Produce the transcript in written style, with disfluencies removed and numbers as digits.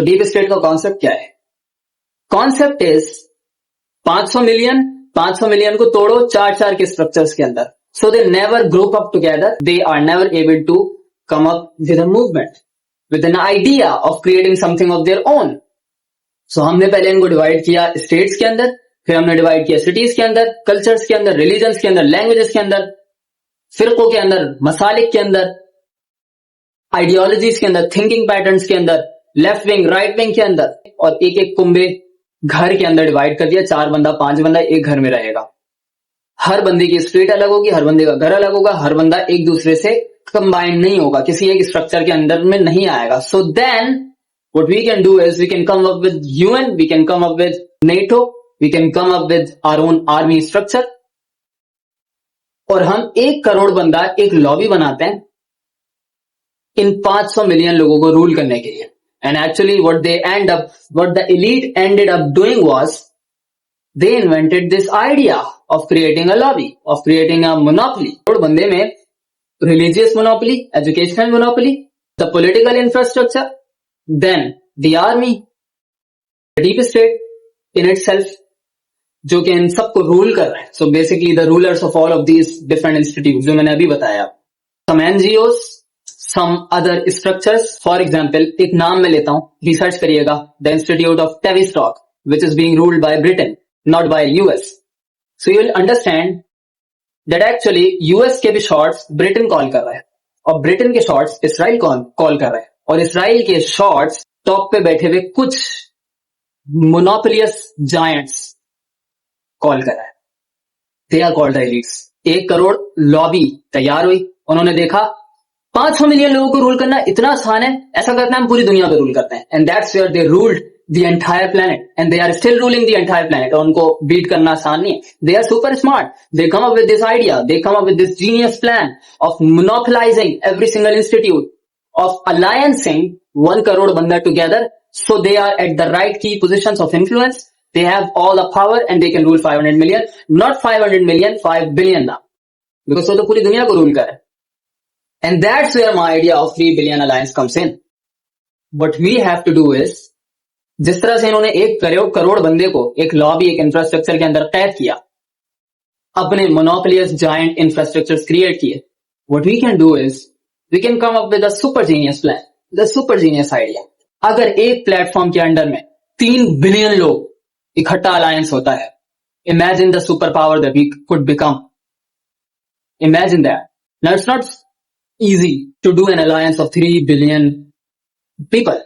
तो deep state का concept क्या है? कॉन्सेप्ट इज 500 मिलियन को तोड़ो चार के स्ट्रक्चर्स के अंदर, so they never group up together, they are never able to come up with a movement, with an idea of creating something of their own. So हमने पहले इनको डिवाइड किया स्टेट्स के अंदर, फिर हमने डिवाइड किया सिटीज के अंदर, कल्चर्स के अंदर, रिलीजन्स के अंदर, लैंग्वेजेस के अंदर, फिरकों के अंदर, मसालिक के अंदर, आइडियोलॉजीज के अंदर, थिंकिंग पैटर्न्स के अंदर, लेफ्ट विंग राइट विंग के अंदर, और एक एक कुंबे घर के अंदर डिवाइड कर दिया। 4 बंदा 5 बंदा एक घर में रहेगा। हर बंदे की स्ट्रीट अलग होगी, हर बंदे का घर अलग होगा, हर बंदा एक दूसरे से कंबाइन नहीं होगा, किसी एक स्ट्रक्चर के अंदर में नहीं आएगा। So then what we can do is we can come up with UN, we can come up with NATO, we can come up with our own army structure, और हम 1 करोड़ बंदा एक लॉबी बनाते हैं इन 500 मिलियन लोगों को रूल करने के लिए। And actually what the elite ended up doing was they invented this idea of creating a lobby, of creating a monopoly. और बंदे में religious monopoly, educational monopoly, the political infrastructure, then the army, the deep state in itself, जो कि इन सबको rule कर रहे हैं। So basically the rulers of all of these different institutes जो मैंने अभी बताया, some NGOs, some other structures. For example, एक नाम मैं लेता हूं, रिसर्च करिएगा, the Institute of Tavistock, which is being ruled by Britain, not by US. So you will understand that actually US के भी शॉट्स ब्रिटेन कॉल कर रहा है, और ब्रिटेन के शॉट्स इसराइल कॉल कर रहा है, और इसराइल के शॉट्स टॉप पे बैठे हुए कुछ मोनोपोलियस जायंट्स कॉल कर रहा है। They are called the elites. 1 crore lobby तैयार हुई, उन्होंने देखा 500 मिलियन लोगों को रूल करना इतना आसान है, ऐसा करना हम पूरी दुनिया पे रूल करते हैं। And that's where they ruled the entire planet, and they are still ruling the entire planet. और उनको बीट करना आसान नहीं है। They are super smart, they come up with this idea, they come up with this genius plan of monopolising every single institute, of alliancing 1 crore बंदा together, so they are at the right key positions of influence, they have all the power and they can rule 500 million, not 500 million, 5 billion ना, because वो तो पूरी दुनिया को rule करे। And that's where my idea of 3 billion alliance comes in. What we have to do is, जिस तरह से इन्होंने 1 करोड़ बंदे को एक लॉबी, एक इंफ्रास्ट्रक्चर के अंदर कैद किया, अपने मोनोपोलियस जायंट इंफ्रास्ट्रक्चर्स क्रिएट किए, what we can do is we can come up with a super genius plan, the super genius idea. अगर एक प्लेटफॉर्म के अंडर में 3 बिलियन लोग इकट्ठा अलायंस होता है, imagine the superpower that we could become. Imagine that. Now it's not easy to do an alliance of 3 billion people.